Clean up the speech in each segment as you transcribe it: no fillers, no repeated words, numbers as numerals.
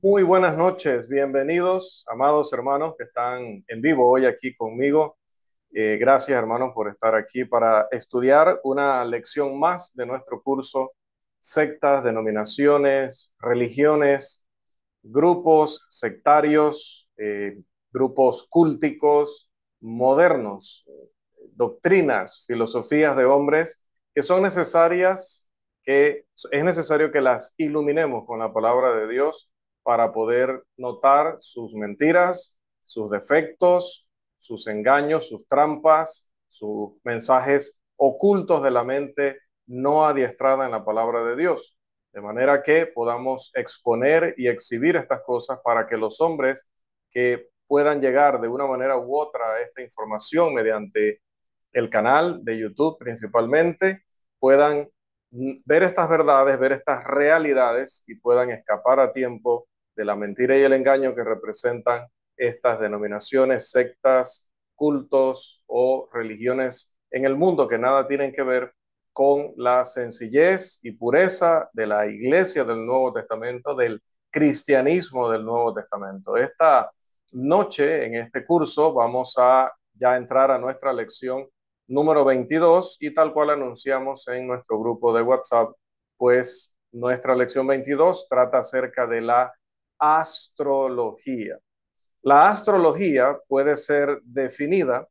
Muy buenas noches, bienvenidos, amados hermanos que están en vivo hoy aquí conmigo. Gracias, hermanos, por estar aquí para estudiar una lección más de nuestro curso Sectas, Denominaciones, Religiones, Grupos Sectarios, Grupos Cúlticos, Modernos, Doctrinas, Filosofías de Hombres que son necesarias, que es necesario que las iluminemos con la palabra de Dios para poder notar sus mentiras, sus defectos, sus engaños, sus trampas, sus mensajes ocultos de la mente no adiestrada en la palabra de Dios. De manera que podamos exponer y exhibir estas cosas para que los hombres que puedan llegar de una manera u otra a esta información mediante el canal de YouTube principalmente, puedan ver estas verdades, ver estas realidades y puedan escapar a tiempo de la mentira y el engaño que representan estas denominaciones, sectas, cultos o religiones en el mundo que nada tienen que ver con la sencillez y pureza de la iglesia del Nuevo Testamento, del cristianismo del Nuevo Testamento. Esta noche, en este curso, vamos a ya entrar a nuestra lección número 22 y tal cual anunciamos en nuestro grupo de WhatsApp, pues nuestra lección 22 trata acerca de la astrología. La astrología puede ser definida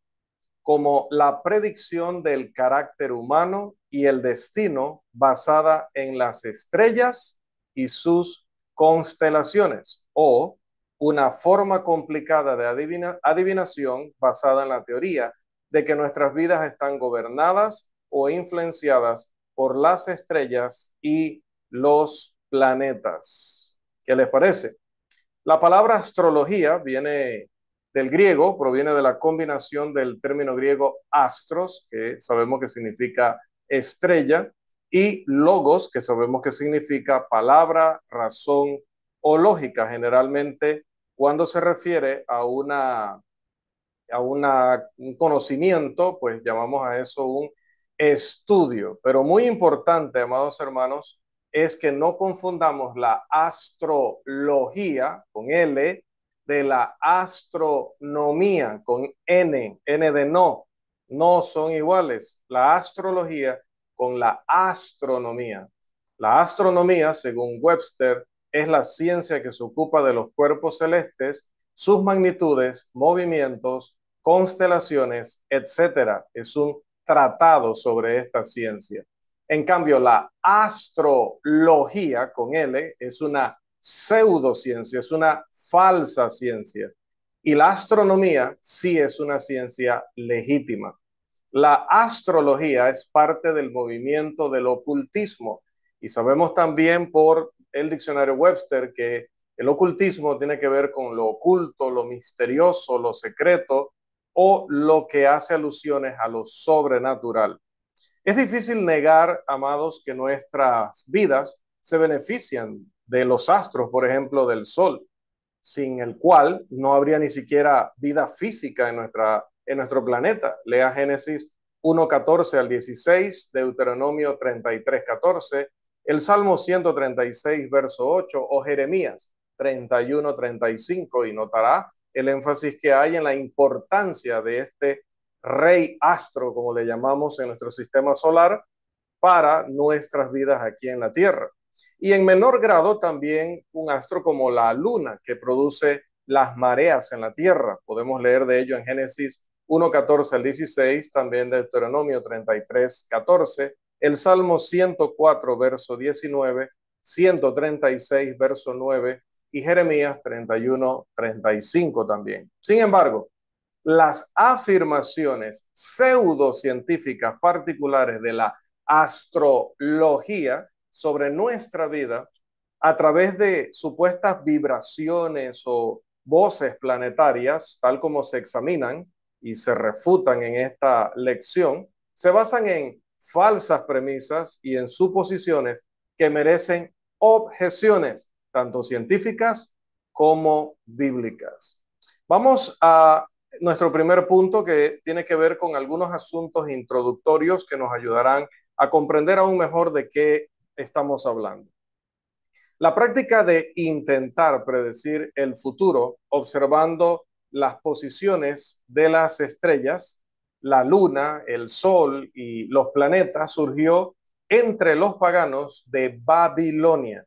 como la predicción del carácter humano y el destino basada en las estrellas y sus constelaciones, o una forma complicada de adivinación basada en la teoría de que nuestras vidas están gobernadas o influenciadas por las estrellas y los planetas. ¿Qué les parece? La palabra astrología viene del griego, proviene de la combinación del término griego astros, que sabemos que significa estrella, y logos, que sabemos que significa palabra, razón o lógica, generalmente cuando se refiere un conocimiento, pues llamamos a eso un estudio. Pero muy importante, amados hermanos, es que no confundamos la astrología con L de la astronomía con N de no. No son iguales. La astrología con la astronomía. La astronomía, según Webster, es la ciencia que se ocupa de los cuerpos celestes, sus magnitudes, movimientos, constelaciones, etcétera. Es un tratado sobre esta ciencia. En cambio, la astrología con L es una pseudociencia, es una falsa ciencia. Y la astronomía sí es una ciencia legítima. La astrología es parte del movimiento del ocultismo y sabemos también por el diccionario Webster que el ocultismo tiene que ver con lo oculto, lo misterioso, lo secreto o lo que hace alusiones a lo sobrenatural. Es difícil negar, amados, que nuestras vidas se benefician de los astros, por ejemplo, del sol, sin el cual no habría ni siquiera vida física en nuestro planeta. Lea Génesis 1:14 al 16, Deuteronomio 33:14, el Salmo 136, verso 8, o Jeremías 31:35, y notará el énfasis que hay en la importancia de este rey astro, como le llamamos en nuestro sistema solar, para nuestras vidas aquí en la Tierra. Y en menor grado también un astro como la luna, que produce las mareas en la Tierra. Podemos leer de ello en Génesis 1:14 al 16, también de Deuteronomio 33:14, el Salmo 104, verso 19, 136, verso 9, y Jeremías 31:35 también. Sin embargo, las afirmaciones pseudocientíficas particulares de la astrología sobre nuestra vida a través de supuestas vibraciones o voces planetarias, tal como se examinan y se refutan en esta lección, se basan en falsas premisas y en suposiciones que merecen objeciones, tanto científicas como bíblicas. Vamos a nuestro primer punto, que tiene que ver con algunos asuntos introductorios que nos ayudarán a comprender aún mejor de qué estamos hablando. La práctica de intentar predecir el futuro observando las posiciones de las estrellas, la luna, el sol y los planetas surgió entre los paganos de Babilonia,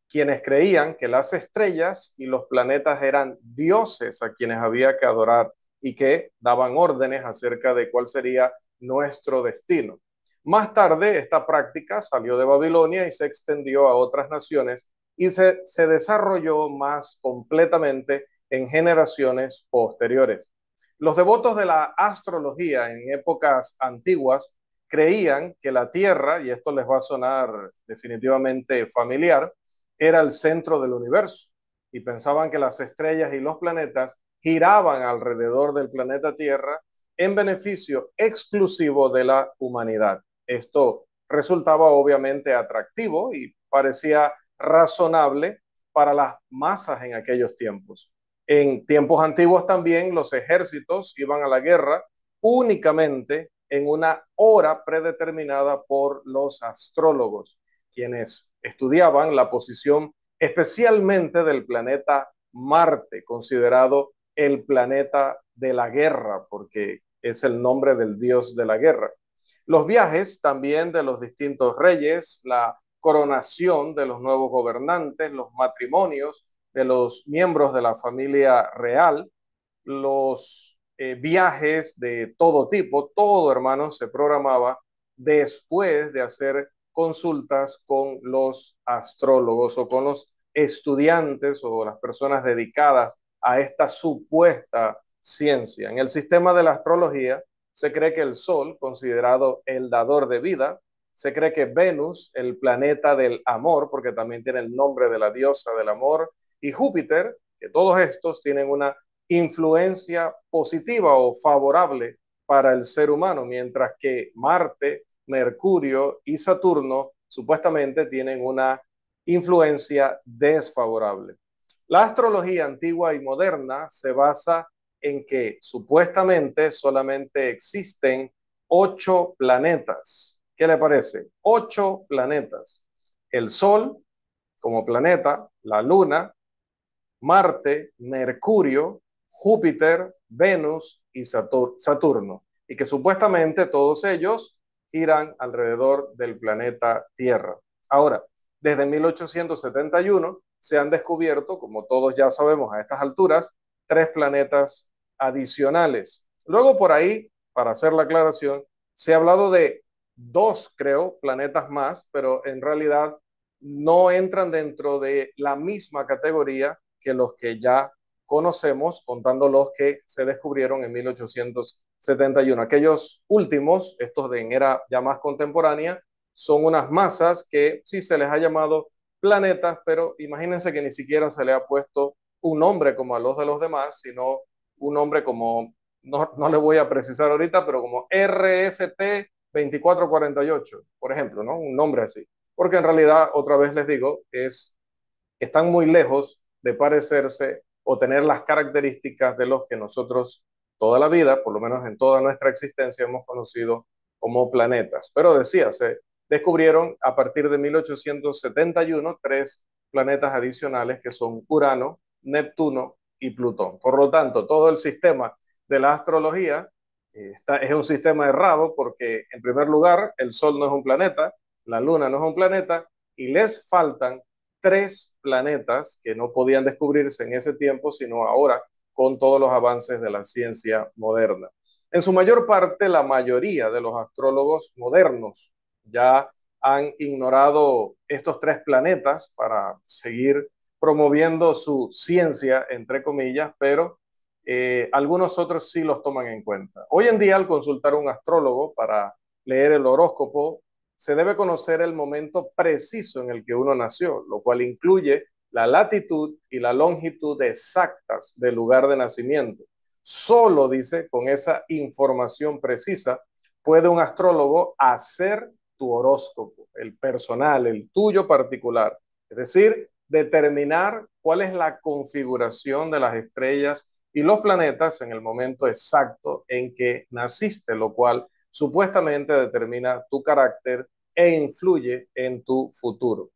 quienes creían que las estrellas y los planetas eran dioses a quienes había que adorar y que daban órdenes acerca de cuál sería nuestro destino. Más tarde, esta práctica salió de Babilonia y se extendió a otras naciones y se desarrolló más completamente en generaciones posteriores. Los devotos de la astrología en épocas antiguas creían que la Tierra, y esto les va a sonar definitivamente familiar, era el centro del universo y pensaban que las estrellas y los planetas giraban alrededor del planeta Tierra en beneficio exclusivo de la humanidad. Esto resultaba obviamente atractivo y parecía razonable para las masas en aquellos tiempos. En tiempos antiguos también los ejércitos iban a la guerra únicamente en una hora predeterminada por los astrólogos, quienes estudiaban la posición especialmente del planeta Marte, considerado el planeta de la guerra, porque es el nombre del dios de la guerra. Los viajes también de los distintos reyes, la coronación de los nuevos gobernantes, los matrimonios de los miembros de la familia real, los viajes de todo tipo, todo, hermanos, se programaba después de hacer consultas con los astrólogos o con los estudiantes o las personas dedicadas a esta supuesta ciencia. En el sistema de la astrología se cree que el Sol, considerado el dador de vida, se cree que Venus, el planeta del amor, porque también tiene el nombre de la diosa del amor, y Júpiter, que todos estos tienen una influencia positiva o favorable para el ser humano, mientras que Marte, Mercurio y Saturno supuestamente tienen una influencia desfavorable. La astrología antigua y moderna se basa en que supuestamente solamente existen 8 planetas. ¿Qué le parece? 8 planetas. El Sol como planeta, la Luna, Marte, Mercurio, Júpiter, Venus y Saturno, y que supuestamente todos ellos giran alrededor del planeta Tierra. Ahora, desde 1871 se han descubierto, como todos ya sabemos a estas alturas, 3 planetas adicionales. Luego por ahí, para hacer la aclaración, se ha hablado de 2, creo, planetas más, pero en realidad no entran dentro de la misma categoría que los que ya conocemos, contando los que se descubrieron en 1871. Aquellos últimos, estos de en era ya más contemporánea, son unas masas que sí se les ha llamado planetas, pero imagínense que ni siquiera se le ha puesto un nombre como a los de los demás, sino un nombre como, no le voy a precisar ahorita, pero como RST 2448, por ejemplo, ¿no? Un nombre así. Porque en realidad, otra vez les digo, están muy lejos de parecerse o tener las características de los que nosotros toda la vida, por lo menos en toda nuestra existencia, hemos conocido como planetas. Pero decía, se descubrieron a partir de 1871 3 planetas adicionales que son Urano, Neptuno y Plutón. Por lo tanto, todo el sistema de la astrología es un sistema errado porque, en primer lugar, el Sol no es un planeta, la Luna no es un planeta y les faltan 3 planetas que no podían descubrirse en ese tiempo, sino ahora con todos los avances de la ciencia moderna. En su mayor parte, la mayoría de los astrólogos modernos ya han ignorado estos 3 planetas para seguir promoviendo su ciencia, entre comillas, pero algunos otros sí los toman en cuenta. Hoy en día, al consultar a un astrólogo para leer el horóscopo, se debe conocer el momento preciso en el que uno nació, lo cual incluye la latitud y la longitud exactas del lugar de nacimiento. Solo, dice, con esa información precisa puede un astrólogo hacer tu horóscopo, el personal, el tuyo particular. Es decir, determinar cuál es la configuración de las estrellas y los planetas en el momento exacto en que naciste, lo cual supuestamente determina tu carácter e influye en tu futuro.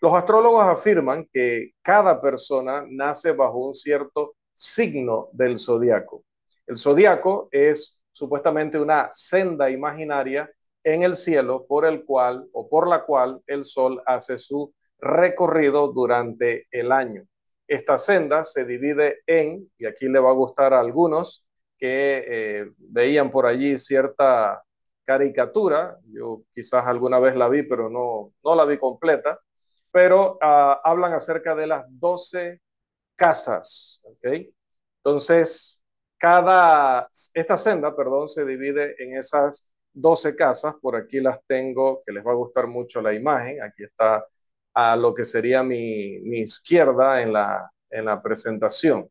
Los astrólogos afirman que cada persona nace bajo un cierto signo del zodiaco. El zodiaco es supuestamente una senda imaginaria en el cielo por el cual o por la cual el sol hace su recorrido durante el año. Esta senda se divide en, y aquí le va a gustar a algunos que veían por allí cierta caricatura, yo quizás alguna vez la vi, pero no la vi completa, pero hablan acerca de las 12 casas, ¿ok? Entonces, esta senda, perdón, se divide en esas 12 casas. Por aquí las tengo, que les va a gustar mucho la imagen. Aquí está a lo que sería mi izquierda en la presentación.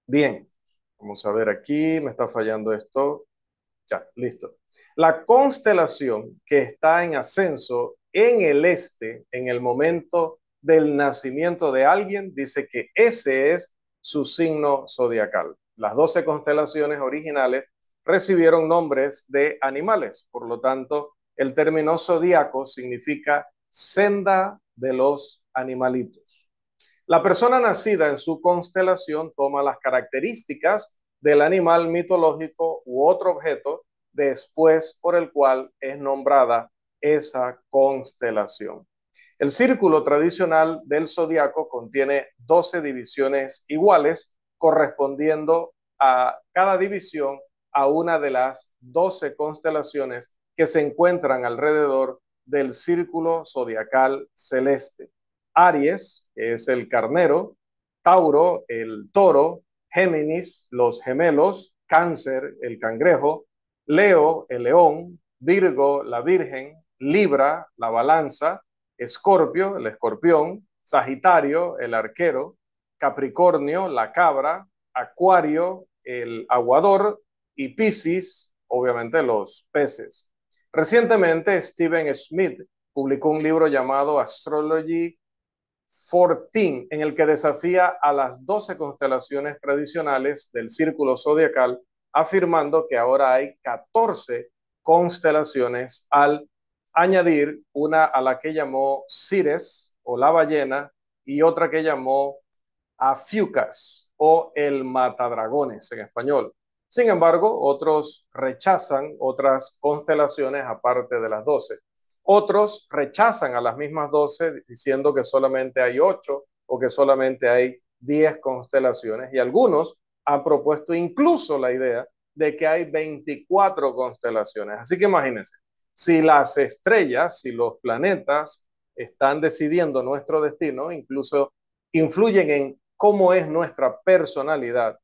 Bien, vamos a ver aquí, me está fallando esto. Ya, listo. La constelación que está en ascenso en el este, en el momento del nacimiento de alguien, dice que ese es su signo zodiacal. Las 12 constelaciones originales recibieron nombres de animales, por lo tanto, el término zodiaco significa senda de los animalitos. La persona nacida en su constelación toma las características del animal mitológico u otro objeto después por el cual es nombrada esa constelación. El círculo tradicional del zodiaco contiene 12 divisiones iguales, correspondiendo a cada división a una de las 12 constelaciones que se encuentran alrededor del círculo zodiacal celeste. Aries, que es el carnero; Tauro, el toro; Géminis, los gemelos; Cáncer, el cangrejo; Leo, el león; Virgo, la virgen; Libra, la balanza; Escorpio, el escorpión; Sagitario, el arquero; Capricornio, la cabra; Acuario, el aguador; y Piscis, obviamente los peces. Recientemente, Stephen Smith publicó un libro llamado Astrology 14, en el que desafía a las 12 constelaciones tradicionales del círculo zodiacal, afirmando que ahora hay 14 constelaciones, al añadir una a la que llamó Cires o la ballena y otra que llamó Afiucas o el matadragones en español. Sin embargo, otros rechazan otras constelaciones aparte de las 12. Otros rechazan a las mismas 12 diciendo que solamente hay 8 o que solamente hay 10 constelaciones, y algunos han propuesto incluso la idea de que hay 24 constelaciones. Así que imagínense, si las estrellas, si los planetas están decidiendo nuestro destino, incluso influyen en cómo es nuestra personalidad,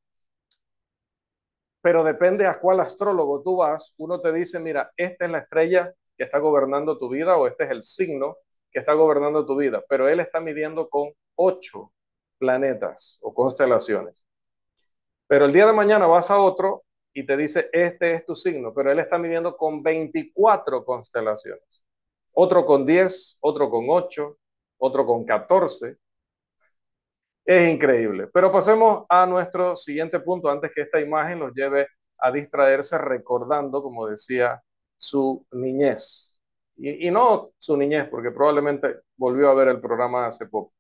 pero depende a cuál astrólogo tú vas. Uno te dice, mira, esta es la estrella que está gobernando tu vida, o este es el signo que está gobernando tu vida, pero él está midiendo con 8 planetas o constelaciones. Pero el día de mañana vas a otro y te dice, este es tu signo, pero él está midiendo con 24 constelaciones. Otro con 10, otro con 8, otro con 14. Es increíble. Pero pasemos a nuestro siguiente punto antes que esta imagen los lleve a distraerse recordando, como decía, su niñez. Y no su niñez, porque probablemente volvió a ver el programa hace poco.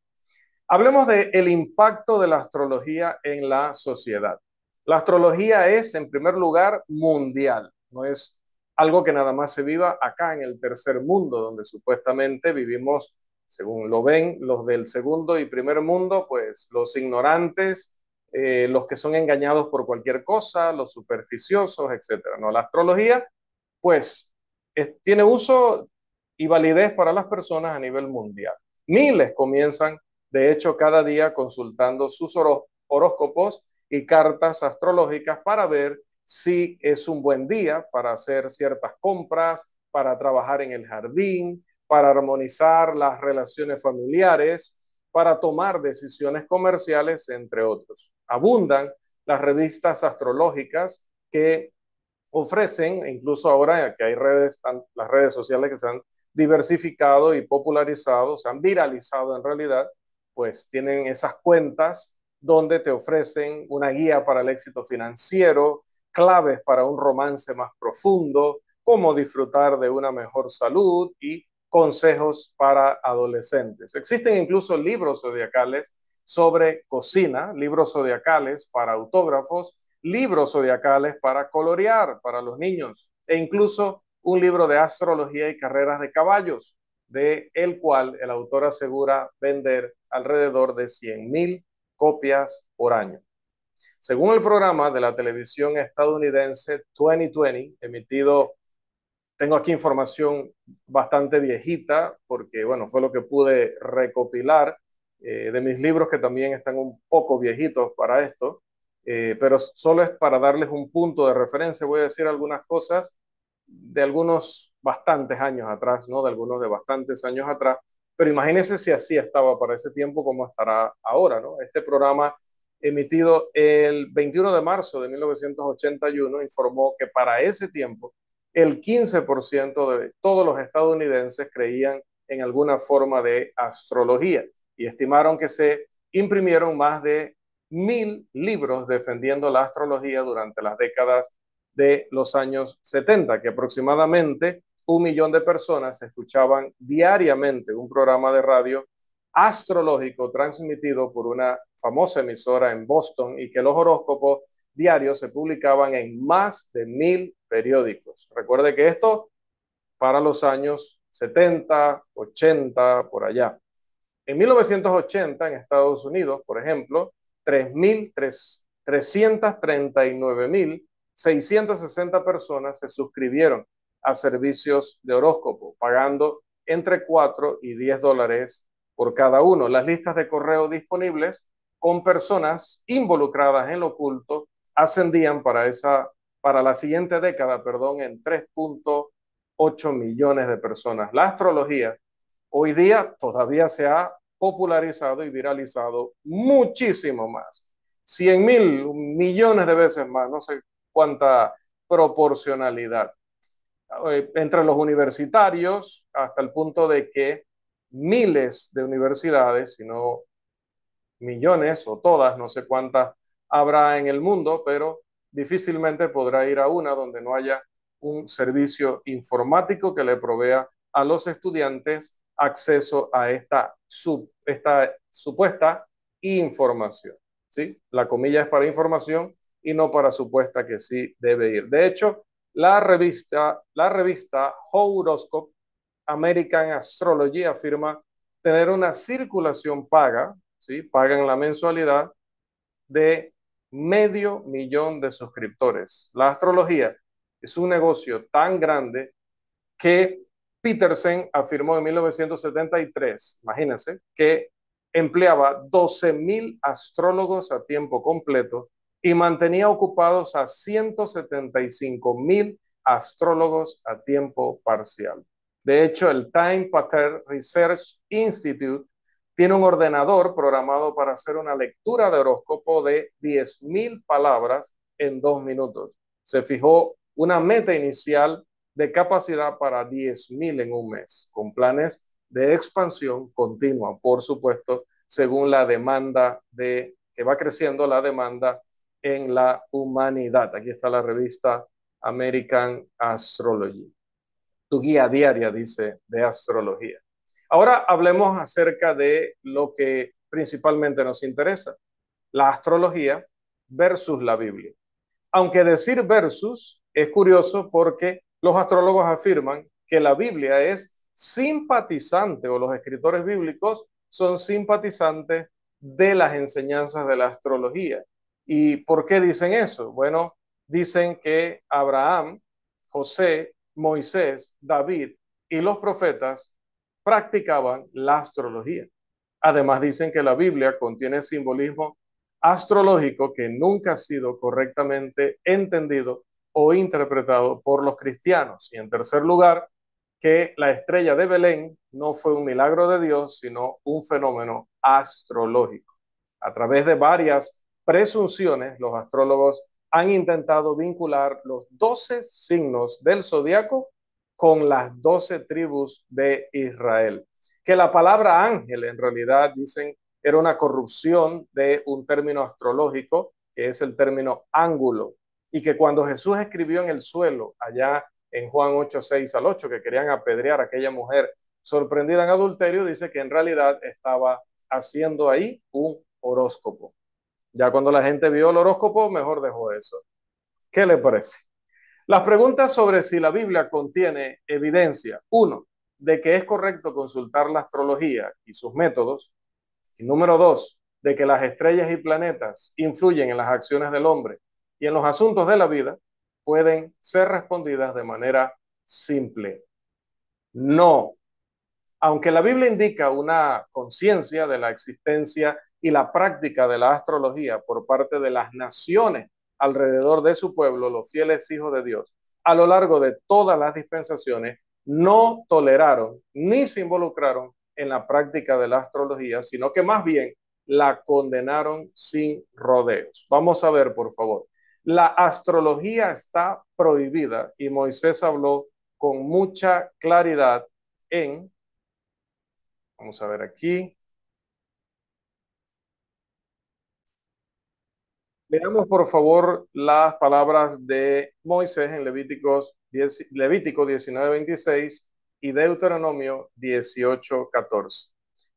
Hablemos del impacto de la astrología en la sociedad. La astrología es, en primer lugar, mundial. No es algo que nada más se viva acá en el tercer mundo, donde supuestamente vivimos, según lo ven los del segundo y primer mundo, pues los ignorantes, los que son engañados por cualquier cosa, los supersticiosos, etcétera. No, la astrología, pues, tiene uso y validez para las personas a nivel mundial. Miles comienzan, de hecho, cada día consultando sus horóscopos y cartas astrológicas para ver si es un buen día para hacer ciertas compras, para trabajar en el jardín, para armonizar las relaciones familiares, para tomar decisiones comerciales, entre otros. Abundan las revistas astrológicas que ofrecen, incluso ahora que hay redes, las redes sociales que se han diversificado y popularizado, se han viralizado en realidad, pues tienen esas cuentas donde te ofrecen una guía para el éxito financiero, claves para un romance más profundo, cómo disfrutar de una mejor salud y consejos para adolescentes. Existen incluso libros zodiacales sobre cocina, libros zodiacales para autógrafos, libros zodiacales para colorear para los niños e incluso un libro de astrología y carreras de caballos, de el cual el autor asegura vender alrededor de 100,000 copias por año. Según el programa de la televisión estadounidense 2020, emitido, tengo aquí información bastante viejita, porque bueno, fue lo que pude recopilar de mis libros que también están un poco viejitos para esto, pero solo es para darles un punto de referencia. Voy a decir algunas cosas de algunos bastantes años atrás, ¿no? De algunos de bastantes años atrás, pero imagínense si así estaba para ese tiempo como estará ahora, ¿no? Este programa emitido el 21 de marzo de 1981 informó que para ese tiempo el 15% de todos los estadounidenses creían en alguna forma de astrología y estimaron que se imprimieron más de 1,000 libros defendiendo la astrología durante las décadas de los años 70, que aproximadamente 1 millón de personas escuchaban diariamente un programa de radio astrológico transmitido por una famosa emisora en Boston y que los horóscopos diarios se publicaban en más de 1,000 periódicos. Recuerde que esto para los años 70, 80, por allá. En 1980, en Estados Unidos, por ejemplo, 339,660 personas se suscribieron a servicios de horóscopo, pagando entre 4 y 10 dólares por cada uno. Las listas de correo disponibles con personas involucradas en lo oculto ascendían para la siguiente década, en 3.8 millones de personas. La astrología hoy día todavía se ha popularizado y viralizado muchísimo más. 100,000 millones de veces más, no sé cuánta proporcionalidad. Entre los universitarios, hasta el punto de que miles de universidades, si no millones o todas, no sé cuántas habrá en el mundo, pero difícilmente podrá ir a una donde no haya un servicio informático que le provea a los estudiantes acceso a esta supuesta información. ¿Sí? La comilla es para información y no para supuesta que sí debe ir. De hecho, la revista Horoscope American Astrology afirma tener una circulación paga, ¿sí? Pagan la mensualidad de 500,000 de suscriptores. La astrología es un negocio tan grande que Peterson afirmó en 1973, imagínense, que empleaba 12,000 astrólogos a tiempo completo y mantenía ocupados a 175,000 astrólogos a tiempo parcial. De hecho, el Time Pattern Research Institute tiene un ordenador programado para hacer una lectura de horóscopo de 10,000 palabras en 2 minutos. Se fijó una meta inicial de capacidad para 10,000 en un mes, con planes de expansión continua, por supuesto, según la demanda que va creciendo la demanda en la humanidad. Aquí está la revista American Astrology, tu guía diaria, dice, de astrología. Ahora hablemos acerca de lo que principalmente nos interesa, la astrología versus la Biblia. Aunque decir versus es curioso porque los astrólogos afirman que la Biblia es simpatizante o los escritores bíblicos son simpatizantes de las enseñanzas de la astrología. ¿Y por qué dicen eso? Bueno, dicen que Abraham, José, Moisés, David y los profetas practicaban la astrología. Además dicen que la Biblia contiene simbolismo astrológico que nunca ha sido correctamente entendido o interpretado por los cristianos. Y en tercer lugar, que la estrella de Belén no fue un milagro de Dios, sino un fenómeno astrológico. A través de varias presunciones, los astrólogos han intentado vincular los 12 signos del zodiaco con las 12 tribus de Israel. Que la palabra ángel en realidad dicen era una corrupción de un término astrológico, que es el término ángulo, y que cuando Jesús escribió en el suelo, allá en Juan 8, 6 al 8, que querían apedrear a aquella mujer sorprendida en adulterio, dice que en realidad estaba haciendo ahí un horóscopo. Ya cuando la gente vio el horóscopo, mejor dejó eso. ¿Qué le parece? Las preguntas sobre si la Biblia contiene evidencia, uno, de que es correcto consultar la astrología y sus métodos, y número dos, de que las estrellas y planetas influyen en las acciones del hombre y en los asuntos de la vida, pueden ser respondidas de manera simple. No. Aunque la Biblia indica una conciencia de la existencia y la práctica de la astrología por parte de las naciones alrededor de su pueblo, los fieles hijos de Dios, a lo largo de todas las dispensaciones, no toleraron ni se involucraron en la práctica de la astrología, sino que más bien la condenaron sin rodeos. Vamos a ver, por favor. La astrología está prohibida y Moisés habló con mucha claridad en, vamos a ver aquí. Veamos por favor las palabras de Moisés en Levítico 19:26 y Deuteronomio 18:14.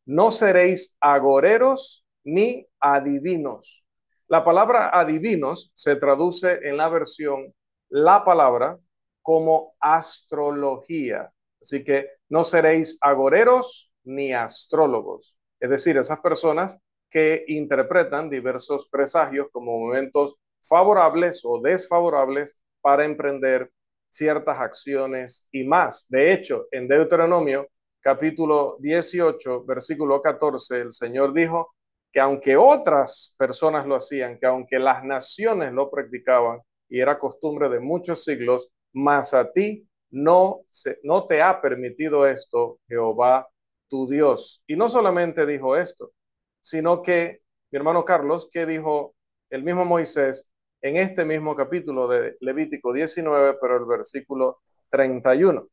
No seréis agoreros ni adivinos. La palabra adivinos se traduce en la versión la palabra como astrología. Así que no seréis agoreros ni astrólogos. Es decir, esas personas que interpretan diversos presagios como momentos favorables o desfavorables para emprender ciertas acciones y más. De hecho, en Deuteronomio capítulo 18, versículo 14, el Señor dijo que aunque otras personas lo hacían, que aunque las naciones lo practicaban y era costumbre de muchos siglos, mas a ti no te ha permitido esto, Jehová tu Dios. Y no solamente dijo esto, sino que, mi hermano Carlos, que dijo el mismo Moisés en este mismo capítulo de Levítico 19, pero el versículo 31.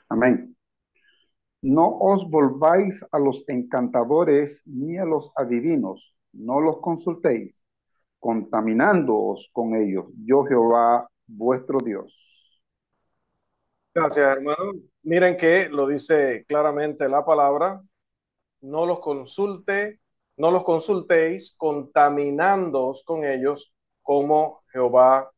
Amén. No os volváis a los encantadores ni a los adivinos, no los consultéis, contaminándoos con ellos, yo Jehová vuestro Dios. Gracias, hermano. Miren que lo dice claramente la palabra, no los consulte, no los consultéis, contaminándoos con ellos como Jehová,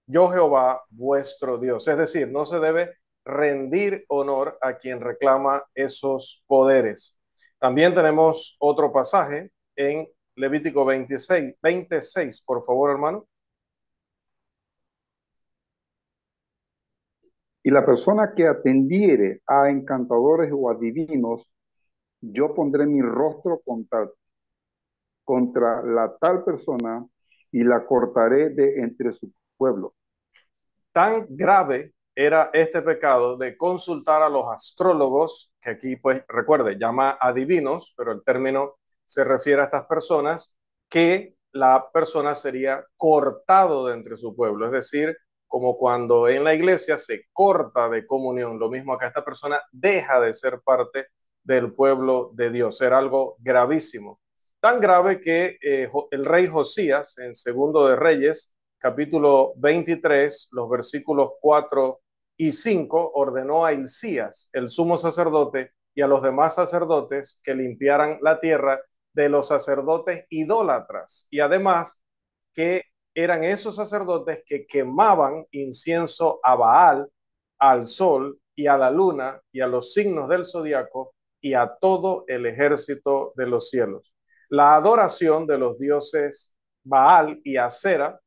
yo Jehová vuestro Dios. Es decir, no se debe rendir honor a quien reclama esos poderes. También tenemos otro pasaje en Levítico 26, por favor, hermano. Y la persona que atendiere a encantadores o adivinos, yo pondré mi rostro contra la tal persona y la cortaré de entre su pueblo. Tan grave era este pecado de consultar a los astrólogos, que aquí, pues, recuerde, llama adivinos, pero el término se refiere a estas personas, que la persona sería cortado de entre su pueblo. Es decir, como cuando en la iglesia se corta de comunión, lo mismo acá, esta persona deja de ser parte del pueblo de Dios. Era algo gravísimo. Tan grave que el rey Josías, en Segundo de Reyes, capítulo 23, los versículos 4 y 5, ordenó a Hilcías, el sumo sacerdote, y a los demás sacerdotes que limpiaran la tierra de los sacerdotes idólatras. Y además que eran esos sacerdotes que quemaban incienso a Baal, al sol y a la luna y a los signos del zodiaco y a todo el ejército de los cielos. La adoración de los dioses Baal y Acera,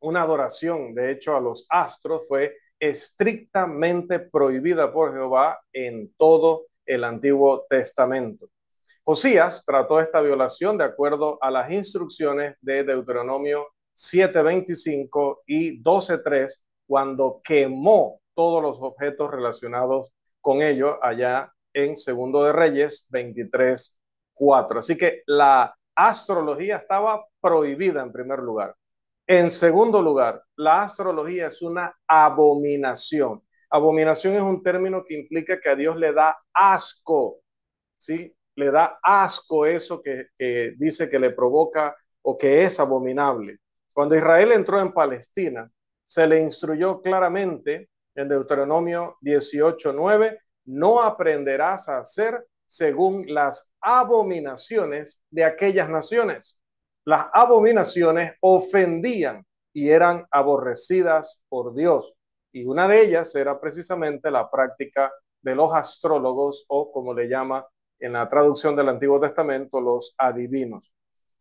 una adoración, de hecho, a los astros, fue estrictamente prohibida por Jehová en todo el Antiguo Testamento. Josías trató esta violación de acuerdo a las instrucciones de Deuteronomio 7:25 y 12:3, cuando quemó todos los objetos relacionados con ello allá en Segundo de Reyes 23:4. Así que la astrología estaba prohibida en primer lugar. En segundo lugar, la astrología es una abominación. Abominación es un término que implica que a Dios le da asco, ¿sí? Le da asco eso que dice que le provoca o que es abominable. Cuando Israel entró en Palestina, se le instruyó claramente en Deuteronomio 18:9 no aprenderás a hacer según las abominaciones de aquellas naciones. Las abominaciones ofendían y eran aborrecidas por Dios. Y una de ellas era precisamente la práctica de los astrólogos, o como le llama en la traducción del Antiguo Testamento, los adivinos.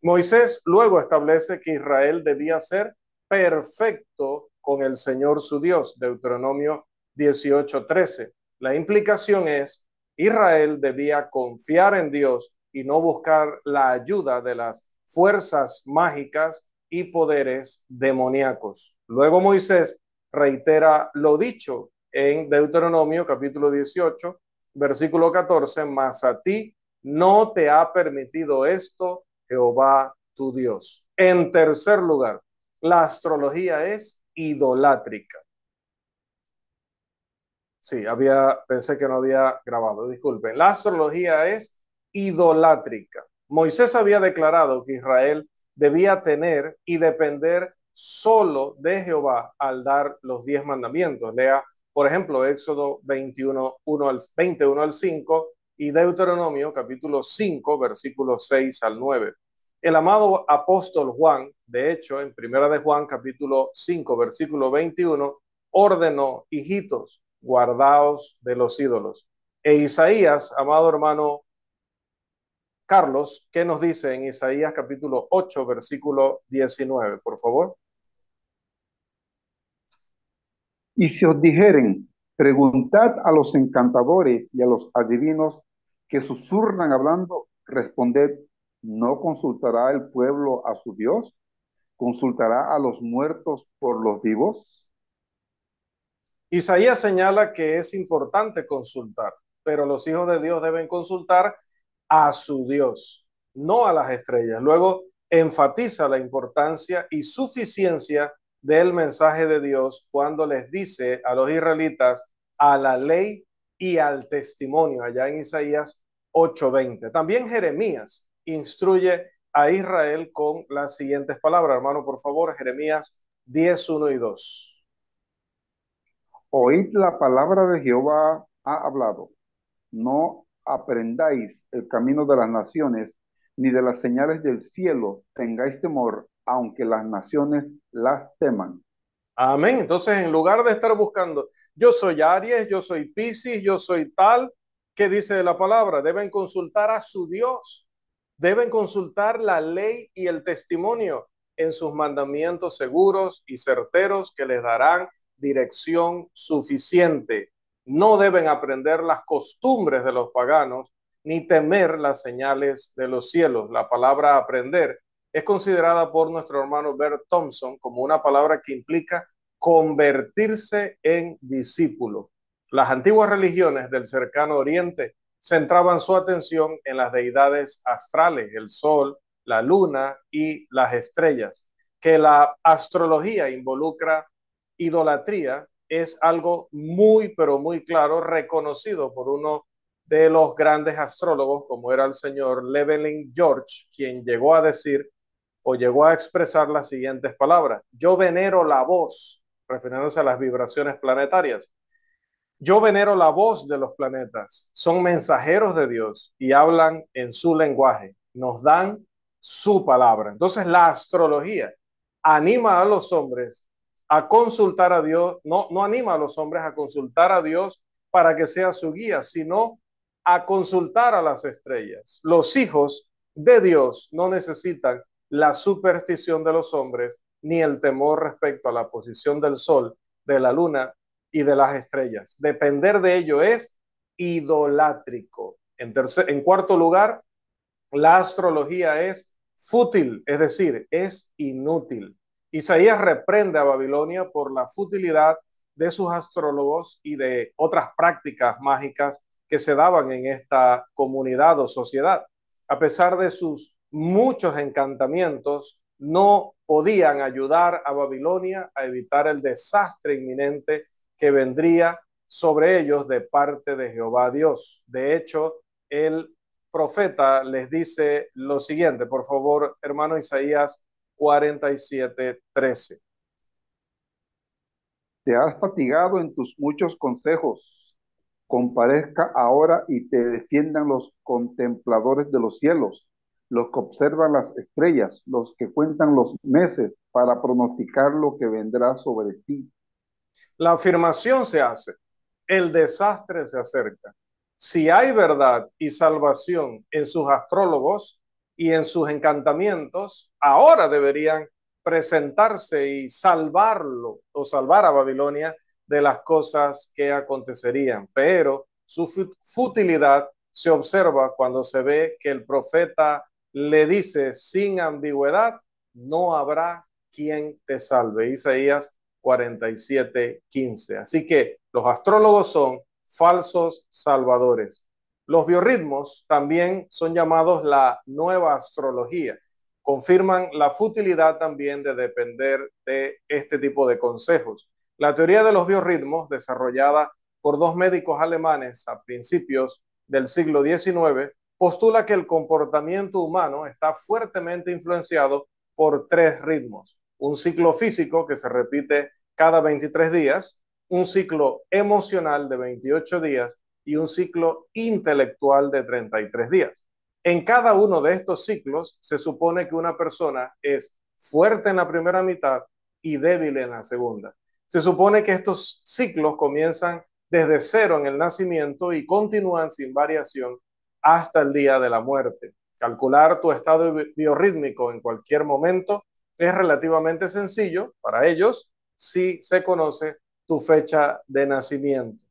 Moisés luego establece que Israel debía ser perfecto con el Señor su Dios, Deuteronomio 18:13. La implicación es, Israel debía confiar en Dios y no buscar la ayuda de las fuerzas mágicas y poderes demoníacos. Luego Moisés reitera lo dicho en Deuteronomio capítulo 18, versículo 14, mas a ti no te ha permitido esto Jehová tu Dios. En tercer lugar, la astrología es idolátrica. Sí, pensé que no había grabado, disculpen. La astrología es idolátrica. Moisés había declarado que Israel debía tener y depender solo de Jehová al dar los 10 mandamientos. Lea, por ejemplo, Éxodo 21, 21 al 5 y Deuteronomio capítulo 5, versículos 6 al 9. El amado apóstol Juan, de hecho, en Primera de Juan capítulo 5, versículo 21, ordenó, hijitos, guardaos de los ídolos. E Isaías, amado hermano Carlos, ¿qué nos dice en Isaías capítulo 8, versículo 19, por favor? Y si os dijeren, preguntad a los encantadores y a los adivinos que susurran hablando, responded, ¿no consultará el pueblo a su Dios? ¿Consultará a los muertos por los vivos? Isaías señala que es importante consultar, pero los hijos de Dios deben consultar a su Dios, no a las estrellas. Luego enfatiza la importancia y suficiencia del mensaje de Dios cuando les dice a los israelitas a la ley y al testimonio, allá en Isaías 8:20. También Jeremías instruye a Israel con las siguientes palabras. Hermano, por favor, Jeremías 10:1 y 2. Oíd la palabra de Jehová ha hablado. No aprendáis el camino de las naciones, ni de las señales del cielo tengáis temor, aunque las naciones las teman. Amén. Entonces, en lugar de estar buscando, yo soy Aries, yo soy Piscis, yo soy tal, ¿qué dice la palabra? Deben consultar a su Dios, deben consultar la ley y el testimonio en sus mandamientos seguros y certeros que les darán dirección suficiente. No deben aprender las costumbres de los paganos ni temer las señales de los cielos. La palabra aprender es considerada por nuestro hermano Bert Thompson como una palabra que implica convertirse en discípulo. Las antiguas religiones del cercano oriente centraban su atención en las deidades astrales, el sol, la luna y las estrellas. Que la astrología involucra idolatría es algo muy, pero muy claro, reconocido por uno de los grandes astrólogos, como era el señor Llewellyn George, quien llegó a decir o llegó a expresar las siguientes palabras: yo venero la voz, refiriéndose a las vibraciones planetarias. Yo venero la voz de los planetas, son mensajeros de Dios y hablan en su lenguaje, nos dan su palabra. Entonces la astrología anima a los hombres a consultar a Dios, no anima a los hombres a consultar a Dios para que sea su guía, sino a consultar a las estrellas. Los hijos de Dios no necesitan la superstición de los hombres ni el temor respecto a la posición del sol, de la luna y de las estrellas. Depender de ello es idolátrico. En cuarto lugar, la astrología es fútil, es decir, es inútil. Isaías reprende a Babilonia por la futilidad de sus astrólogos y de otras prácticas mágicas que se daban en esta comunidad o sociedad. A pesar de sus muchos encantamientos, no podían ayudar a Babilonia a evitar el desastre inminente que vendría sobre ellos de parte de Jehová Dios. De hecho, el profeta les dice lo siguiente, por favor, hermano, Isaías 47:13. Te has fatigado en tus muchos consejos. comparezca ahora y te defiendan los contempladores de los cielos, los que observan las estrellas, los que cuentan los meses para pronosticar lo que vendrá sobre ti. La afirmación se hace, el desastre se acerca. Si hay verdad y salvación en sus astrólogos y en sus encantamientos, ahora deberían presentarse y salvarlo o salvar a Babilonia de las cosas que acontecerían. Pero su futilidad se observa cuando se ve que el profeta le dice sin ambigüedad, no habrá quien te salve. Isaías 47:15. Así que los astrólogos son falsos salvadores. Los biorritmos también son llamados la nueva astrología. Confirman la futilidad también de depender de este tipo de consejos. La teoría de los biorritmos, desarrollada por dos médicos alemanes a principios del siglo XIX, postula que el comportamiento humano está fuertemente influenciado por tres ritmos. Un ciclo físico que se repite cada 23 días, un ciclo emocional de 28 días y un ciclo intelectual de 33 días. En cada uno de estos ciclos se supone que una persona es fuerte en la primera mitad y débil en la segunda. Se supone que estos ciclos comienzan desde cero en el nacimiento y continúan sin variación hasta el día de la muerte. Calcular tu estado biorrítmico en cualquier momento es relativamente sencillo para ellos si se conoce tu fecha de nacimiento.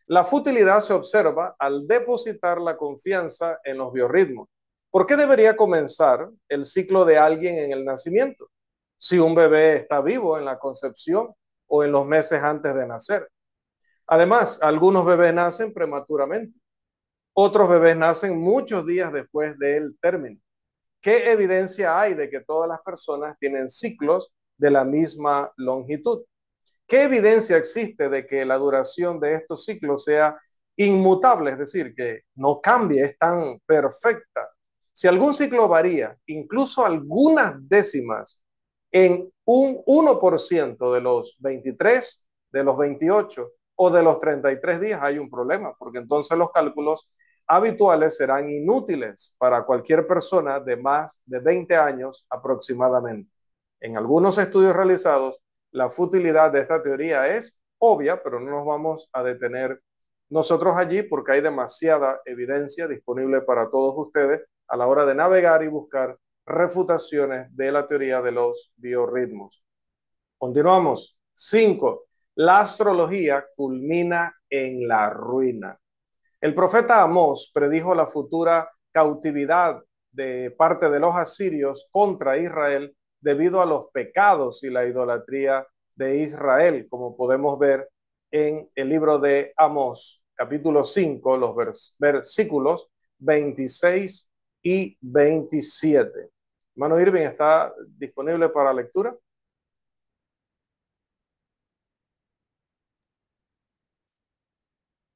La futilidad se observa al depositar la confianza en los biorritmos. ¿Por qué debería comenzar el ciclo de alguien en el nacimiento? Si un bebé está vivo en la concepción o en los meses antes de nacer. Además, algunos bebés nacen prematuramente. Otros bebés nacen muchos días después del término. ¿Qué evidencia hay de que todas las personas tienen ciclos de la misma longitud? ¿Qué evidencia existe de que la duración de estos ciclos sea inmutable, es decir, que no cambie, es tan perfecta? Si algún ciclo varía, incluso algunas décimas, en un 1% de los 23, de los 28 o de los 33 días, hay un problema, porque entonces los cálculos habituales serán inútiles para cualquier persona de más de 20 años aproximadamente. En algunos estudios realizados, la futilidad de esta teoría es obvia, pero no nos vamos a detener nosotros allí porque hay demasiada evidencia disponible para todos ustedes a la hora de navegar y buscar refutaciones de la teoría de los biorritmos. Continuamos. 5. La astrología culmina en la ruina. El profeta Amós predijo la futura cautividad de parte de los asirios contra Israel debido a los pecados y la idolatría de Israel, como podemos ver en el libro de Amós, capítulo 5, los versículos 26 y 27. Hermano Irving, ¿está disponible para lectura?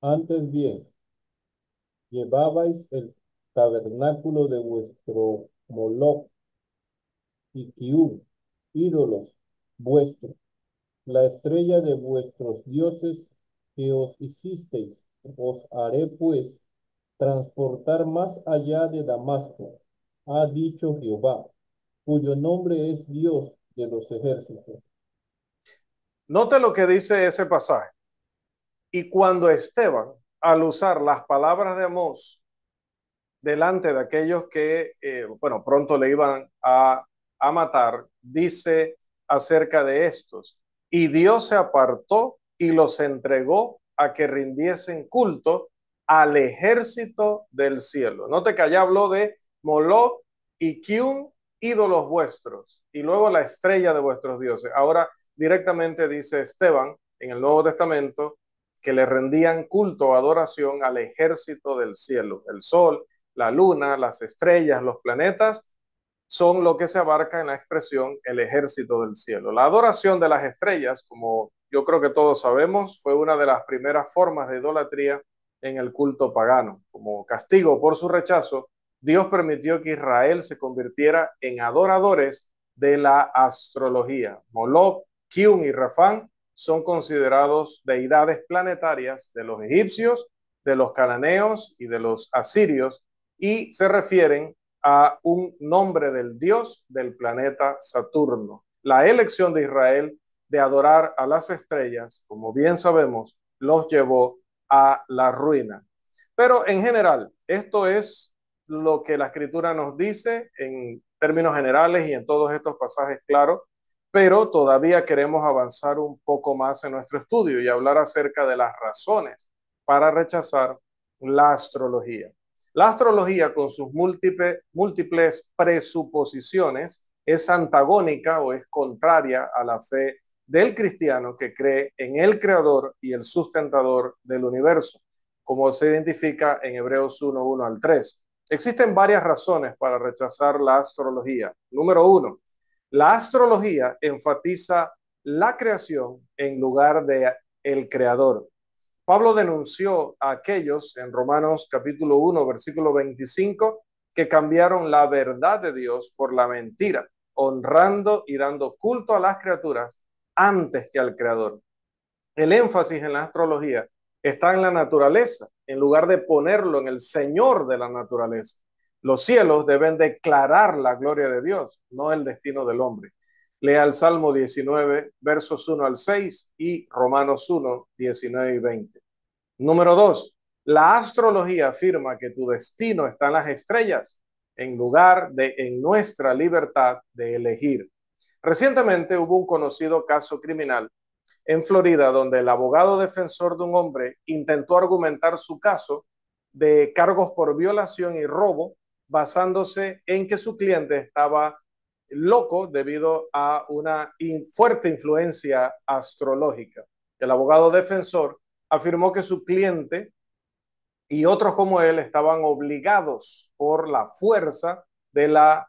Antes bien, llevabais el tabernáculo de vuestro Moloch y Kiú, ídolos vuestros, la estrella de vuestros dioses que os hicisteis. Os haré pues transportar más allá de Damasco, ha dicho Jehová, cuyo nombre es Dios de los ejércitos. Note lo que dice ese pasaje. Y cuando Esteban, al usar las palabras de Amós delante de aquellos que, pronto le iban a matar, dice acerca de estos, y Dios se apartó y los entregó a que rindiesen culto al ejército del cielo. Note que allá habló de Moloch y Kiun, ídolos vuestros, y luego la estrella de vuestros dioses. Ahora directamente dice Esteban en el Nuevo Testamento que le rendían culto o adoración al ejército del cielo, el sol, la luna, las estrellas, los planetas, son lo que se abarca en la expresión el ejército del cielo. La adoración de las estrellas, como yo creo que todos sabemos, fue una de las primeras formas de idolatría en el culto pagano. Como castigo por su rechazo, Dios permitió que Israel se convirtiera en adoradores de la astrología. Moloch, Kiun y Rafán son considerados deidades planetarias de los egipcios de los cananeos y de los asirios, y se refieren a un nombre del dios del planeta Saturno. La elección de Israel de adorar a las estrellas, como bien sabemos, los llevó a la ruina. Pero en general, esto es lo que la Escritura nos dice en términos generales y en todos estos pasajes claros, pero todavía queremos avanzar un poco más en nuestro estudio y hablar acerca de las razones para rechazar la astrología. La astrología, con sus múltiples presuposiciones, es antagónica o es contraria a la fe del cristiano que cree en el creador y el sustentador del universo, como se identifica en Hebreos 1:1 al 3. Existen varias razones para rechazar la astrología. Número 1, la astrología enfatiza la creación en lugar de el creador. Pablo denunció a aquellos en Romanos capítulo 1, versículo 25, que cambiaron la verdad de Dios por la mentira, honrando y dando culto a las criaturas antes que al creador. El énfasis en la astrología está en la naturaleza, en lugar de ponerlo en el Señor de la naturaleza. Los cielos deben declarar la gloria de Dios, no el destino del hombre. Lea el Salmo 19, versos 1 al 6 y Romanos 1, 19 y 20. Número 2, la astrología afirma que tu destino está en las estrellas, en lugar de en nuestra libertad de elegir. Recientemente hubo un conocido caso criminal en Florida, donde el abogado defensor de un hombre intentó argumentar su caso de cargos por violación y robo, basándose en que su cliente estaba loco debido a una fuerte influencia astrológica. El abogado defensor afirmó que su cliente y otros como él estaban obligados por la fuerza de la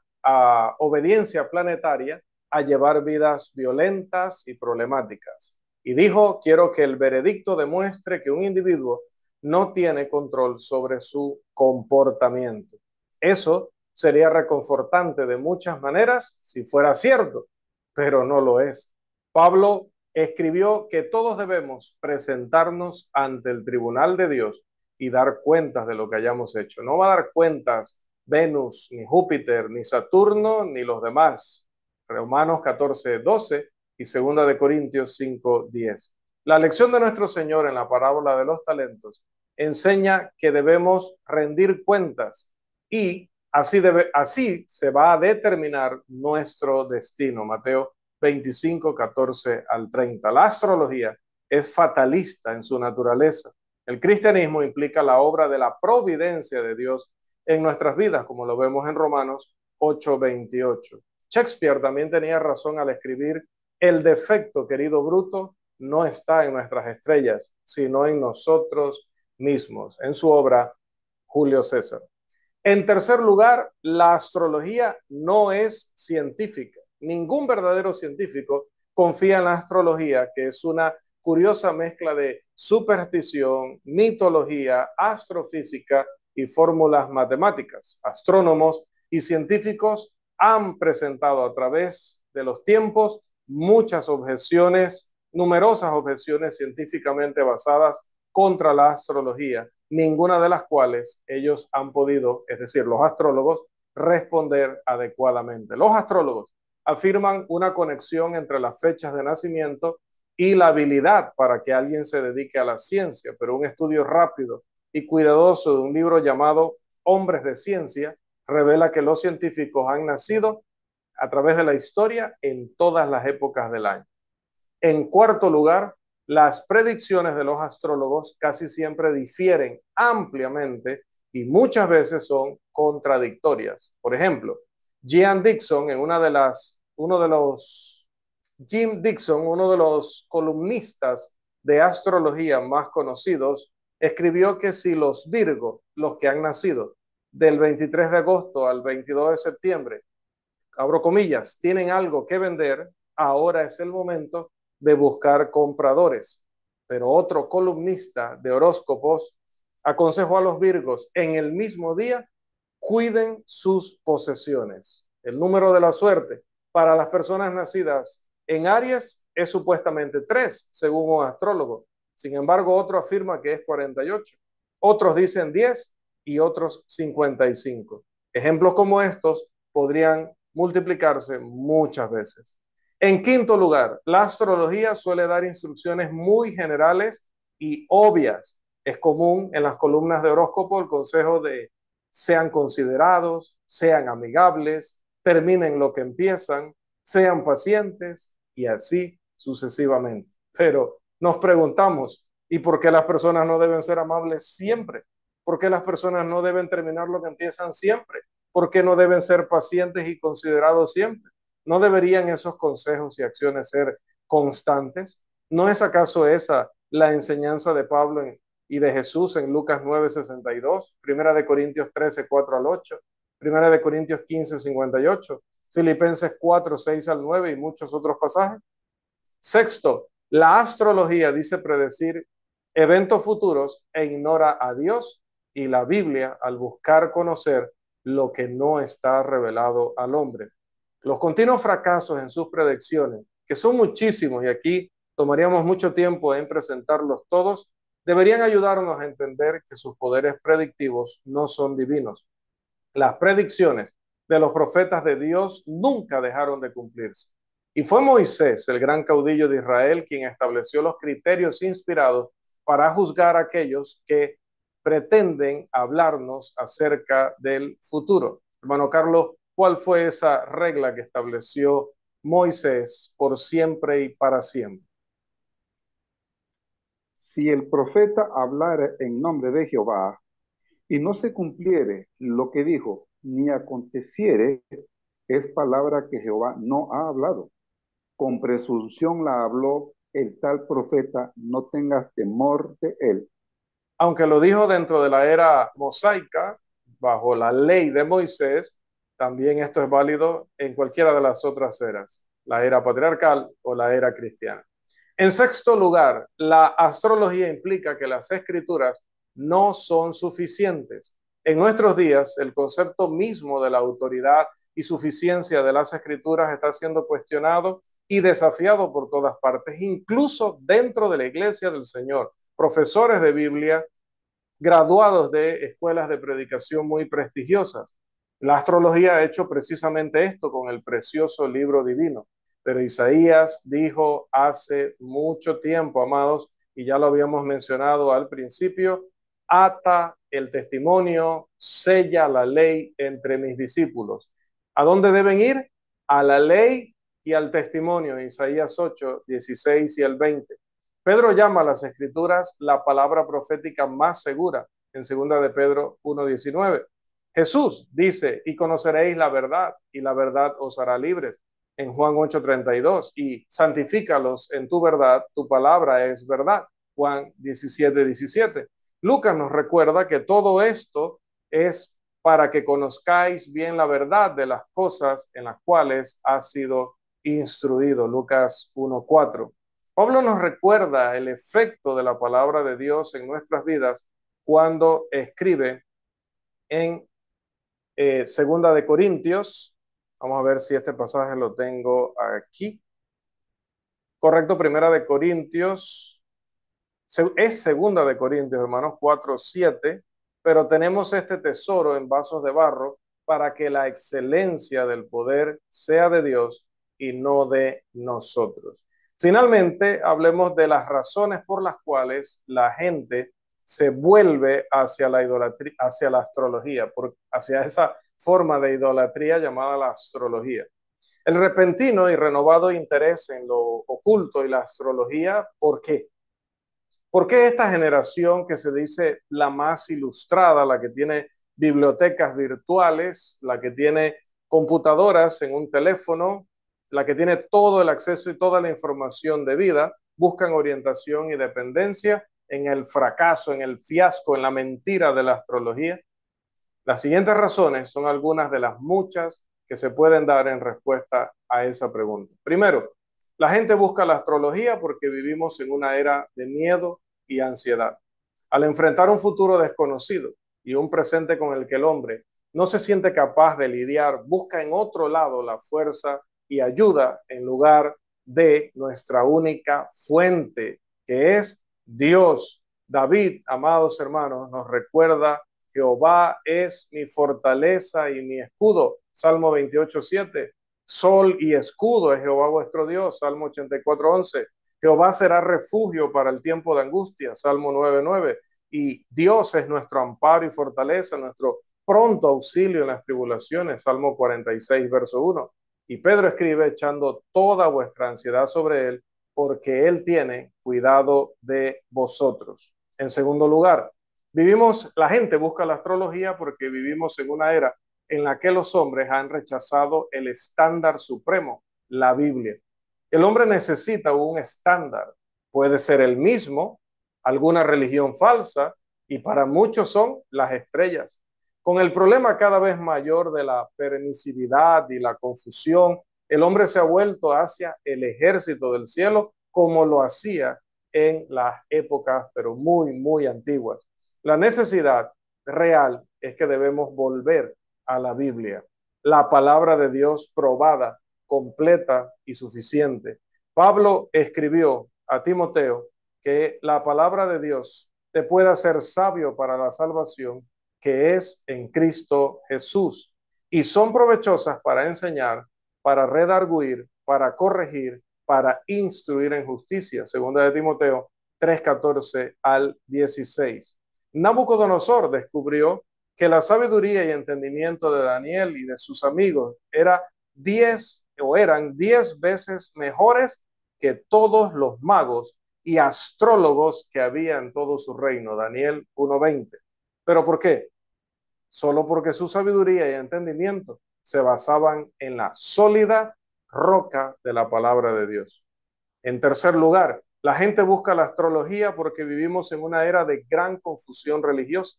obediencia planetaria a llevar vidas violentas y problemáticas. Y dijo, quiero que el veredicto demuestre que un individuo no tiene control sobre su comportamiento. Eso sería reconfortante de muchas maneras si fuera cierto, pero no lo es. Pablo escribió que todos debemos presentarnos ante el tribunal de Dios y dar cuentas de lo que hayamos hecho. No va a dar cuentas Venus, ni Júpiter, ni Saturno, ni los demás. Romanos 14:12 y 2 de Corintios 5:10. La lección de nuestro Señor en la parábola de los talentos enseña que debemos rendir cuentas y así se va a determinar nuestro destino. Mateo 25:14 al 30. La astrología es fatalista en su naturaleza. El cristianismo implica la obra de la providencia de Dios en nuestras vidas, como lo vemos en Romanos 8:28. Shakespeare también tenía razón al escribir: el defecto, querido Bruto, no está en nuestras estrellas, sino en nosotros mismos, en su obra Julio César. En tercer lugar, la astrología no es científica. Ningún verdadero científico confía en la astrología, que es una curiosa mezcla de superstición, mitología, astrofísica y fórmulas matemáticas. Astrónomos y científicos han presentado a través de los tiempos muchas objeciones, numerosas objeciones científicamente basadas contra la astrología, ninguna de las cuales ellos han podido, es decir, los astrólogos, responder adecuadamente. Los astrólogos afirman una conexión entre las fechas de nacimiento y la habilidad para que alguien se dedique a la ciencia, pero un estudio rápido y cuidadoso de un libro llamado Hombres de Ciencia revela que los científicos han nacido a través de la historia en todas las épocas del año. En cuarto lugar, las predicciones de los astrólogos casi siempre difieren ampliamente y muchas veces son contradictorias. Por ejemplo, Jim Dixon, uno de los columnistas de astrología más conocidos, escribió que si los Virgo, los que han nacido del 23 de agosto al 22 de septiembre, abro comillas, tienen algo que vender, ahora es el momento de buscar compradores. Pero otro columnista de horóscopos aconsejó a los Virgos en el mismo día: cuiden sus posesiones. El número de la suerte para las personas nacidas en Aries es supuestamente 3, según un astrólogo. Sin embargo, otro afirma que es 48. Otros dicen 10 y otros 55. Ejemplos como estos podrían multiplicarse muchas veces. En quinto lugar, la astrología suele dar instrucciones muy generales y obvias. Es común en las columnas de horóscopo el consejo de sean considerados, sean amigables, terminen lo que empiezan, sean pacientes y así sucesivamente. Pero nos preguntamos, ¿y por qué las personas no deben ser amables siempre? ¿Por qué las personas no deben terminar lo que empiezan siempre? ¿Por qué no deben ser pacientes y considerados siempre? ¿No deberían esos consejos y acciones ser constantes? ¿No es acaso esa la enseñanza de Pablo y de Jesús en Lucas 9:62, Primera de Corintios 13:4-8, Primera de Corintios 15:58, Filipenses 4:6-9 y muchos otros pasajes? Sexto, la astrología dice predecir eventos futuros e ignora a Dios y la Biblia al buscar conocer lo que no está revelado al hombre. Los continuos fracasos en sus predicciones, que son muchísimos y aquí tomaríamos mucho tiempo en presentarlos todos, deberían ayudarnos a entender que sus poderes predictivos no son divinos. Las predicciones de los profetas de Dios nunca dejaron de cumplirse. Y fue Moisés, el gran caudillo de Israel, quien estableció los criterios inspirados para juzgar a aquellos que pretenden hablarnos acerca del futuro. Hermano Carlos, ¿cuál fue esa regla que estableció Moisés por siempre y para siempre? Si el profeta hablara en nombre de Jehová y no se cumpliere lo que dijo, ni aconteciere, es palabra que Jehová no ha hablado. Con presunción la habló el tal profeta, no tengas temor de él. Aunque lo dijo dentro de la era mosaica, bajo la ley de Moisés, también esto es válido en cualquiera de las otras eras, la era patriarcal o la era cristiana. En sexto lugar, la astrología implica que las escrituras no son suficientes. En nuestros días, el concepto mismo de la autoridad y suficiencia de las escrituras está siendo cuestionado y desafiado por todas partes, incluso dentro de la iglesia del Señor. Profesores de Biblia, graduados de escuelas de predicación muy prestigiosas. La astrología ha hecho precisamente esto con el precioso libro divino. Pero Isaías dijo hace mucho tiempo, amados, y ya lo habíamos mencionado al principio, ata el testimonio, sella la ley entre mis discípulos. ¿A dónde deben ir? A la ley y al testimonio, Isaías 8:16 y el 20. Pedro llama a las escrituras la palabra profética más segura en 2 de Pedro 1:19. Jesús dice, y conoceréis la verdad, y la verdad os hará libres, en Juan 8:32, y santifícalos en tu verdad, tu palabra es verdad, Juan 17:17. Lucas nos recuerda que todo esto es para que conozcáis bien la verdad de las cosas en las cuales has sido instruido, Lucas 1:4. Pablo nos recuerda el efecto de la palabra de Dios en nuestras vidas cuando escribe en Segunda de Corintios. Vamos a ver si este pasaje lo tengo aquí. Correcto, Primera de Corintios. Es Segunda de Corintios, hermanos, 4:7, pero tenemos este tesoro en vasos de barro para que la excelencia del poder sea de Dios y no de nosotros. Finalmente, hablemos de las razones por las cuales la gente se vuelve hacia la idolatría, hacia la astrología, hacia esa forma de idolatría llamada la astrología. El repentino y renovado interés en lo oculto y la astrología, ¿por qué? ¿Por qué esta generación que se dice la más ilustrada, la que tiene bibliotecas virtuales, la que tiene computadoras en un teléfono, la que tiene todo el acceso y toda la información de vida, buscan orientación y dependencia en el fracaso, en el fiasco, en la mentira de la astrología? Las siguientes razones son algunas de las muchas que se pueden dar en respuesta a esa pregunta. Primero, la gente busca la astrología porque vivimos en una era de miedo y ansiedad. Al enfrentar un futuro desconocido y un presente con el que el hombre no se siente capaz de lidiar, busca en otro lado la fuerza y ayuda en lugar de nuestra única fuente, que es Dios. David, amados hermanos, nos recuerda: Jehová es mi fortaleza y mi escudo. Salmo 28:7. Sol y escudo es Jehová vuestro Dios. Salmo 84:11. Jehová será refugio para el tiempo de angustia. Salmo 9:9. Y Dios es nuestro amparo y fortaleza, nuestro pronto auxilio en las tribulaciones. Salmo 46:1. Y Pedro escribe: echando toda vuestra ansiedad sobre él, porque él tiene cuidado de vosotros. En segundo lugar, la gente busca la astrología porque vivimos en una era en la que los hombres han rechazado el estándar supremo, la Biblia. El hombre necesita un estándar. Puede ser el mismo, alguna religión falsa, y para muchos son las estrellas. Con el problema cada vez mayor de la permisividad y la confusión, el hombre se ha vuelto hacia el ejército del cielo como lo hacía en las épocas, pero muy, muy antiguas. La necesidad real es que debemos volver a la Biblia, la palabra de Dios probada, completa y suficiente. Pablo escribió a Timoteo que la palabra de Dios te puede hacer sabio para la salvación que es en Cristo Jesús, y son provechosas para enseñar, para redarguir, para corregir, para instruir en justicia. Segunda de Timoteo 3:14-16. Nabucodonosor descubrió que la sabiduría y entendimiento de Daniel y de sus amigos eran 10 veces mejores que todos los magos y astrólogos que había en todo su reino. Daniel 1:20. ¿Pero por qué? Solo porque su sabiduría y entendimiento se basaban en la sólida roca de la palabra de Dios. En tercer lugar, la gente busca la astrología porque vivimos en una era de gran confusión religiosa.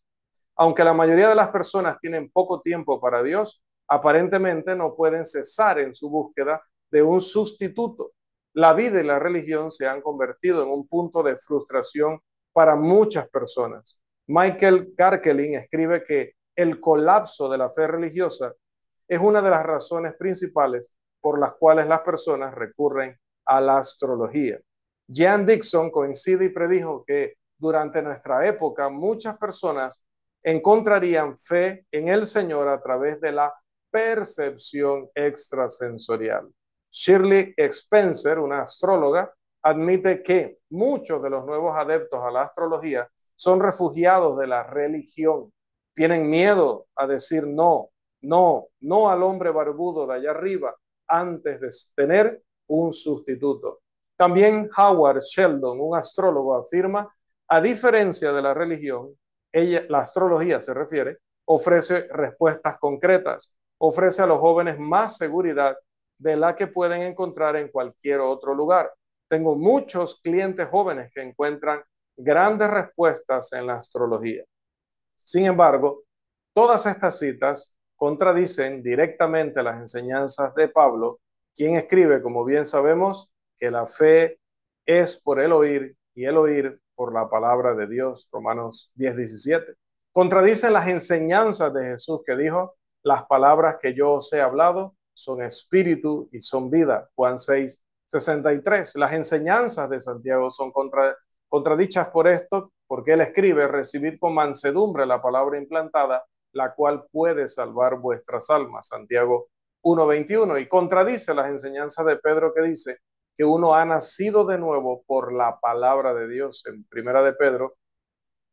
Aunque la mayoría de las personas tienen poco tiempo para Dios, aparentemente no pueden cesar en su búsqueda de un sustituto. La vida y la religión se han convertido en un punto de frustración para muchas personas. Michael Garkelin escribe que el colapso de la fe religiosa es una de las razones principales por las cuales las personas recurren a la astrología. Jan Dixon coincide y predijo que durante nuestra época muchas personas encontrarían fe en el Señor a través de la percepción extrasensorial. Shirley Spencer, una astróloga, admite que muchos de los nuevos adeptos a la astrología son refugiados de la religión. Tienen miedo a decir no al hombre barbudo de allá arriba antes de tener un sustituto. También Howard Sheldon, un astrólogo, afirma: a diferencia de la religión, la astrología se refiere, ofrece respuestas concretas, ofrece a los jóvenes más seguridad de la que pueden encontrar en cualquier otro lugar. Tengo muchos clientes jóvenes que encuentran grandes respuestas en la astrología. Sin embargo, todas estas citas contradicen directamente las enseñanzas de Pablo, quien escribe, como bien sabemos, que la fe es por el oír y el oír por la palabra de Dios. Romanos 10:17. Contradicen las enseñanzas de Jesús, que dijo: las palabras que yo os he hablado son espíritu y son vida. Juan 6:63. Las enseñanzas de Santiago son contradichas por esto, porque él escribe: recibid con mansedumbre la palabra implantada, la cual puede salvar vuestras almas. Santiago 1:21. Y contradice las enseñanzas de Pedro, que dice que uno ha nacido de nuevo por la palabra de Dios, en Primera de Pedro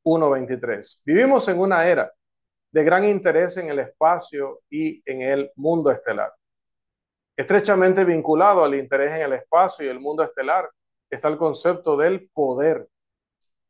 1:23. Vivimos en una era de gran interés en el espacio y en el mundo estelar. Estrechamente vinculado al interés en el espacio y el mundo estelar está el concepto del poder.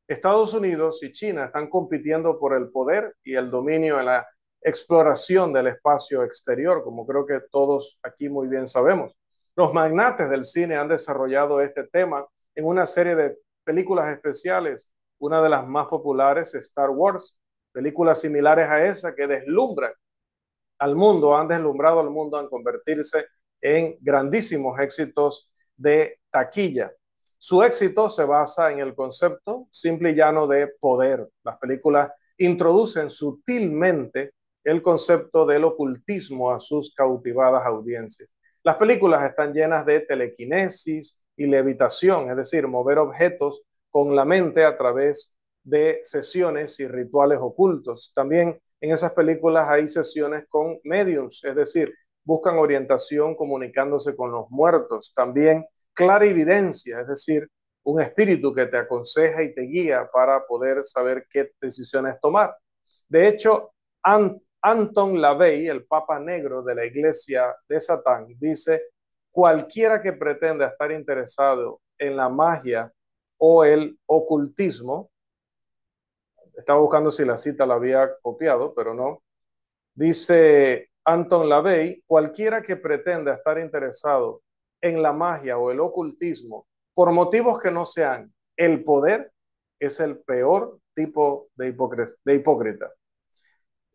Estados Unidos y China están compitiendo por el poder y el dominio en la exploración del espacio exterior, como creo que todos aquí muy bien sabemos. Los magnates del cine han desarrollado este tema en una serie de películas especiales. Una de las más populares es Star Wars, películas similares a esa que deslumbran al mundo, han deslumbrado al mundo en convertirse en grandísimos éxitos de taquilla. Su éxito se basa en el concepto simple y llano de poder. Las películas introducen sutilmente el concepto del ocultismo a sus cautivadas audiencias. Las películas están llenas de telequinesis y levitación, es decir, mover objetos con la mente a través de sesiones y rituales ocultos. También en esas películas hay sesiones con mediums, es decir, buscan orientación comunicándose con los muertos. También clarividencia, es decir, un espíritu que te aconseja y te guía para poder saber qué decisiones tomar. De hecho, Anton LaVey, el Papa Negro de la Iglesia de Satán, dice: cualquiera que pretenda estar interesado en la magia o el ocultismo, estaba buscando si la cita la había copiado, pero no, dice Anton LaVey: cualquiera que pretenda estar interesado en la magia o el ocultismo por motivos que no sean el poder es el peor tipo de hipócrita.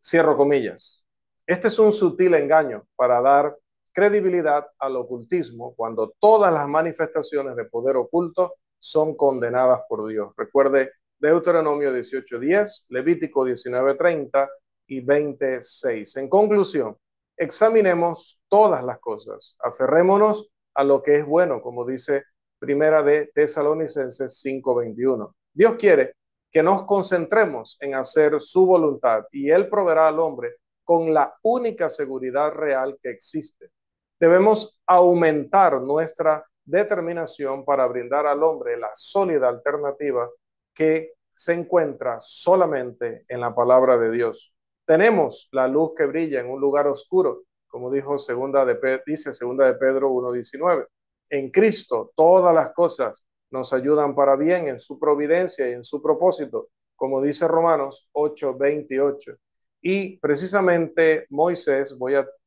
Cierro comillas. Este es un sutil engaño para dar credibilidad al ocultismo cuando todas las manifestaciones de poder oculto son condenadas por Dios. Recuerde Deuteronomio 18:10, Levítico 19:30 y 20:6. En conclusión, examinemos todas las cosas, aferrémonos a lo que es bueno, como dice Primera de Tesalonicenses 5:21. Dios quiere que nos concentremos en hacer su voluntad y Él proveerá al hombre con la única seguridad real que existe. Debemos aumentar nuestra determinación para brindar al hombre la sólida alternativa que se encuentra solamente en la palabra de Dios. Tenemos la luz que brilla en un lugar oscuro, como dice segunda de Pedro 1:19. En Cristo todas las cosas nos ayudan para bien en su providencia y en su propósito, como dice Romanos 8:28. Y precisamente Moisés,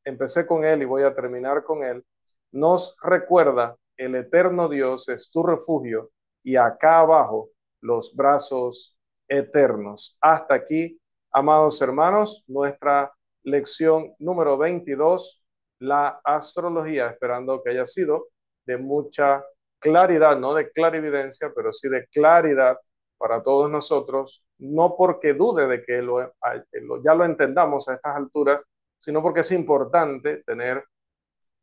empecé con él y voy a terminar con él, nos recuerda: el eterno Dios es tu refugio y acá abajo los brazos eternos. Hasta aquí, amados hermanos, nuestra lección número 22, la astrología, esperando que haya sido de mucha claridad, no de clarividencia, pero sí de claridad para todos nosotros, no porque dude de que ya lo entendamos a estas alturas, sino porque es importante tener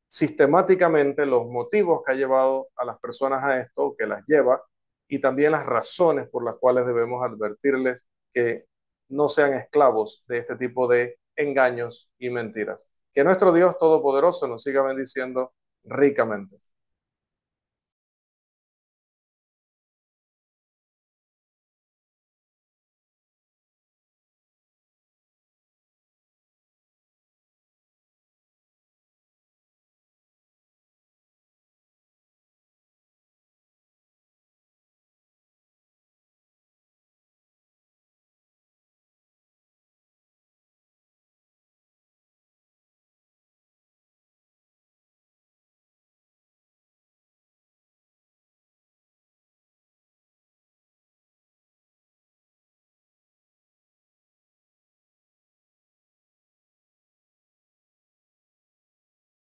sistemáticamente los motivos que ha llevado a las personas a esto, que las lleva, y también las razones por las cuales debemos advertirles que no sean esclavos de este tipo de engaños y mentiras. Que nuestro Dios Todopoderoso nos siga bendiciendo ricamente.